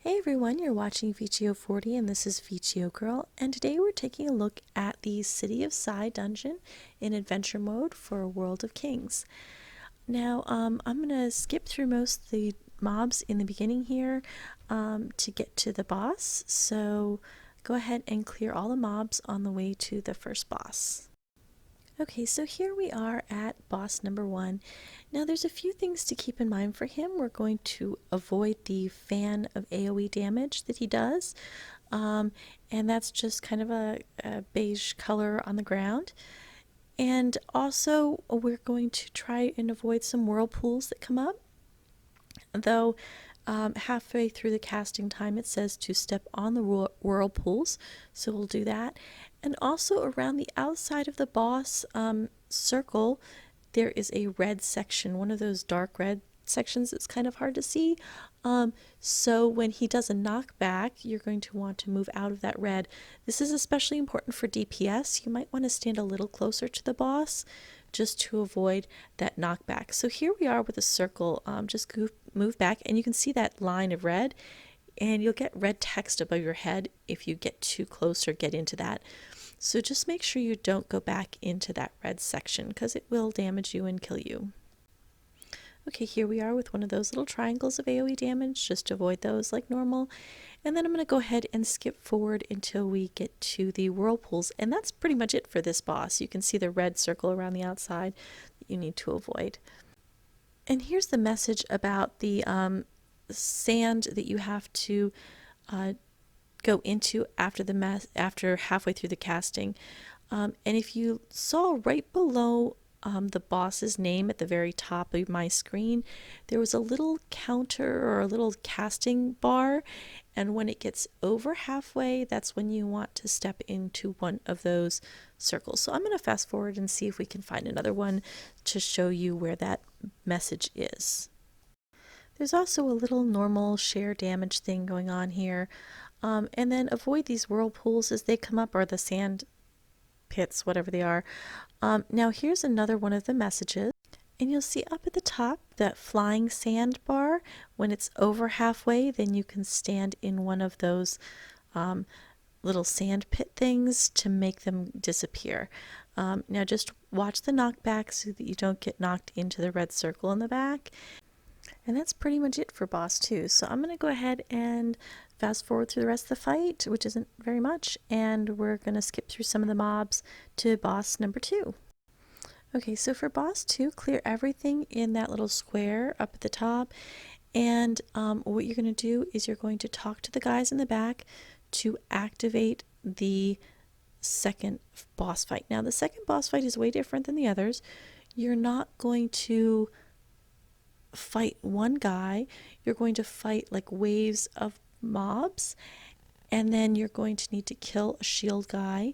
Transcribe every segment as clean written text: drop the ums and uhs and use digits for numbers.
Hey everyone, you're watching VGO 40 and this is VGO Girl, and today we're taking a look at the City of Sigh dungeon in adventure mode for World of Kings. Now, I'm going to skip through most of the mobs in the beginning here to get to the boss, so go ahead and clear all the mobs on the way to the first boss. Okay, so here we are at boss number 1. Now there's a few things to keep in mind for him. We're going to avoid the fan of AoE damage that he does, and that's just kind of a beige color on the ground. And also we're going to try and avoid some whirlpools that come up, though halfway through the casting time it says to step on the whirlpools, so we'll do that. And also around the outside of the boss circle there is a red section, one of those dark red sections that's kind of hard to see. So when he does a knockback, you're going to want to move out of that red. This is especially important for DPS. You might want to stand a little closer to the boss just to avoid that knockback. So here we are with a circle. Just move back and you can see that line of red, and you'll get red text above your head if you get too close or get into that. So just make sure you don't go back into that red section because it will damage you and kill you. Okay, here we are with one of those little triangles of AoE damage. Just avoid those like normal. And then I'm going to go ahead and skip forward until we get to the whirlpools. And that's pretty much it for this boss. You can see the red circle around the outside that you need to avoid. And here's the message about the sand that you have to go into after halfway through the casting. And if you saw right below the boss's name at the very top of my screen, there was a little counter or a little casting bar, and when it gets over halfway, that's when you want to step into one of those circles. So I'm going to fast forward and see if we can find another one to show you where that message is. There's also a little normal share damage thing going on here. And then avoid these whirlpools as they come up, or the sand pits, whatever they are. Now here's another one of the messages, and you'll see up at the top that flying sand bar. When it's over halfway, then you can stand in one of those little sand pit things to make them disappear. Now just watch the knockback so that you don't get knocked into the red circle in the back. And that's pretty much it for boss 2. So I'm going to go ahead and fast forward through the rest of the fight, which isn't very much, and we're going to skip through some of the mobs to boss number 2. Okay, so for boss 2, clear everything in that little square up at the top, and what you're going to do is you're going to talk to the guys in the back to activate the second boss fight. Now the second boss fight is way different than the others. You're not going to fight one guy, you're going to fight like waves of mobs, and then you're going to need to kill a shield guy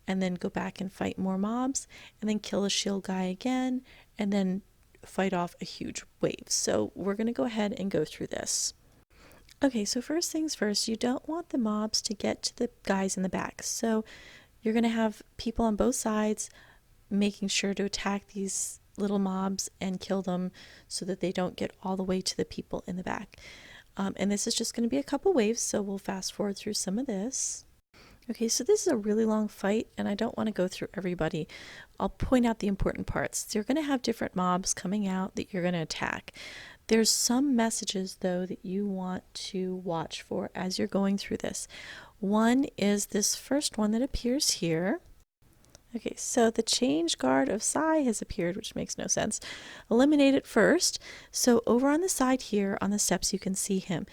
and then go back and fight more mobs and then kill a shield guy again and then fight off a huge wave. So we're going to go ahead and go through this. Okay, so first things first, you don't want the mobs to get to the guys in the back. So you're going to have people on both sides making sure to attack these little mobs and kill them so that they don't get all the way to the people in the back. And this is just going to be a couple waves, so we'll fast forward through some of this. Okay, so this is a really long fight, and I don't want to go through everybody. I'll point out the important parts. You're going to have different mobs coming out that you're going to attack. There's some messages, though, that you want to watch for as you're going through this. One is this first one that appears here. Okay, so the change guard of Sigh has appeared, which makes no sense. Eliminate it first. So over on the side here, on the steps, you can see him.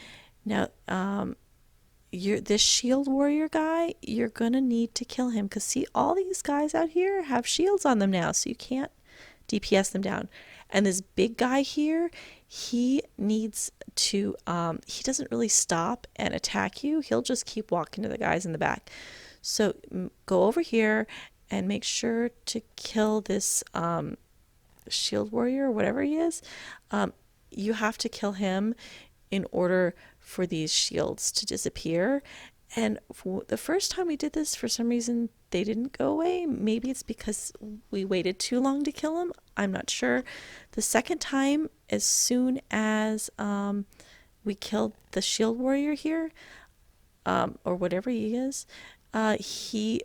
Now, this shield warrior guy, you're going to need to kill him, because see, all these guys out here have shields on them now, so you can't DPS them down. And this big guy here, he needs to, he doesn't really stop and attack you. He'll just keep walking to the guys in the back. So go over here and make sure to kill this shield warrior, or whatever he is. You have to kill him in order for these shields to disappear. And the first time we did this, for some reason, they didn't go away. Maybe it's because we waited too long to kill him. I'm not sure. The second time, as soon as we killed the shield warrior here, or whatever he is, the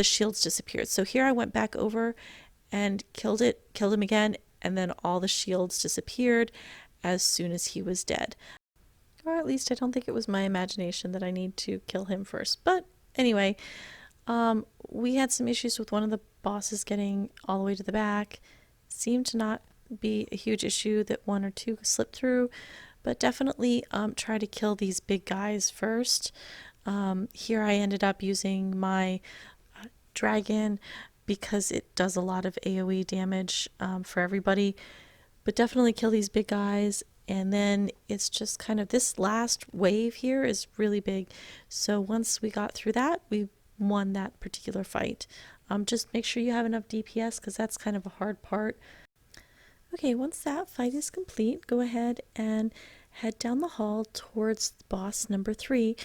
shields disappeared. So here I went back over and killed him again, and then all the shields disappeared as soon as he was dead. Or at least I don't think it was my imagination that I need to kill him first. But anyway, we had some issues with one of the bosses getting all the way to the back. Seemed to not be a huge issue that one or two slipped through, but definitely try to kill these big guys first. Here I ended up using my dragon because it does a lot of AoE damage for everybody, but definitely kill these big guys. And then it's just kind of this last wave here is really big. So once we got through that, we won that particular fight. Just make sure you have enough DPS because that's kind of a hard part. Okay, once that fight is complete, go ahead and head down the hall towards boss number 3.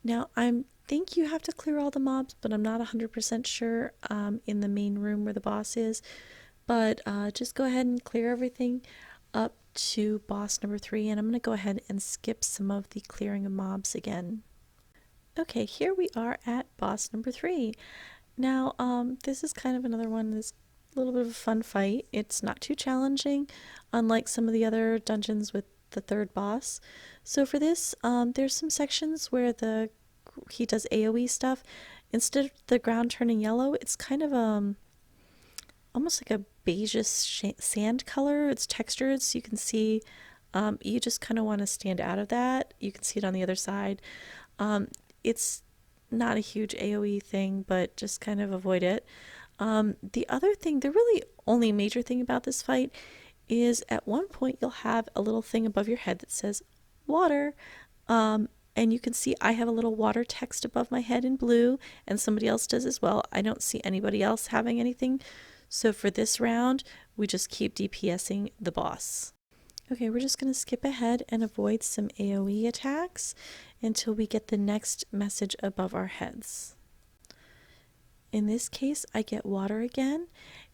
Now, I think you have to clear all the mobs, but I'm not 100% sure in the main room where the boss is. But just go ahead and clear everything up to boss number 3, and I'm going to go ahead and skip some of the clearing of mobs again. Okay, here we are at boss number 3. Now, this is kind of another one that's a little bit of a fun fight. It's not too challenging, unlike some of the other dungeons with the third boss. So for this, there's some sections where he does AoE stuff. Instead of the ground turning yellow, it's kind of almost like a beigeish sand color. It's textured, so you can see. You just kind of want to stand out of that. You can see it on the other side. It's not a huge AoE thing, but just kind of avoid it. The other thing, the really only major thing about this fight is at one point you'll have a little thing above your head that says water. And you can see I have a little water text above my head in blue, and somebody else does as well. I don't see anybody else having anything. So for this round, we just keep DPSing the boss. Okay, we're just going to skip ahead and avoid some AoE attacks until we get the next message above our heads. In this case, I get water again,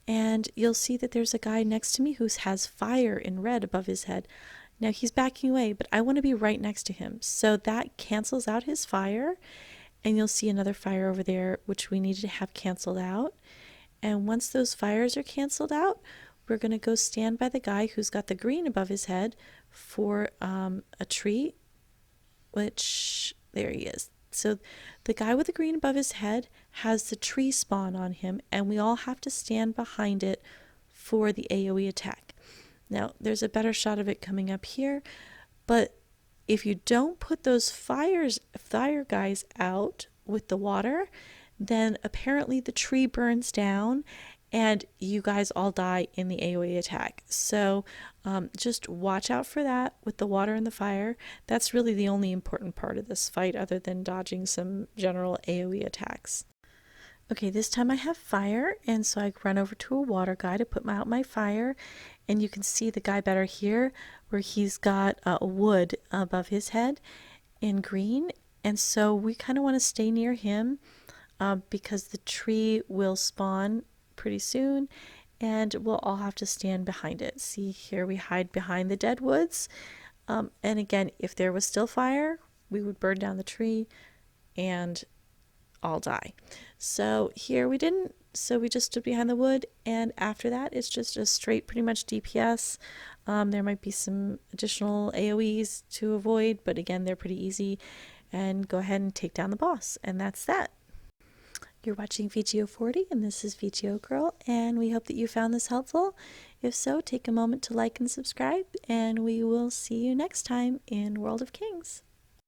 and you'll see that there's a guy next to me who has fire in red above his head. Now he's backing away, but I want to be right next to him. So that cancels out his fire, and you'll see another fire over there, which we needed to have canceled out. And once those fires are canceled out, we're going to go stand by the guy who's got the green above his head for a tree, which, there he is. So the guy with the green above his head has the tree spawn on him, and we all have to stand behind it for the AoE attack. Now, there's a better shot of it coming up here, but if you don't put those fire guys out with the water, then apparently the tree burns down and you guys all die in the AoE attack. So just watch out for that with the water and the fire. That's really the only important part of this fight other than dodging some general AoE attacks. Okay, this time I have fire, and so I run over to a water guy to put out my fire, and you can see the guy better here where he's got a wood above his head in green, and so we kind of want to stay near him because the tree will spawn pretty soon, and we'll all have to stand behind it. See, here we hide behind the dead woods, and again, if there was still fire, we would burn down the tree and all die. So here we didn't, so we just stood behind the wood, and after that it's just a straight pretty much DPS. There might be some additional AoEs to avoid, but again, they're pretty easy, and go ahead and take down the boss, and that's that. You're watching VGO 40, and this is VGO Girl, and we hope that you found this helpful. If so, take a moment to like and subscribe, and we will see you next time in World of Kings.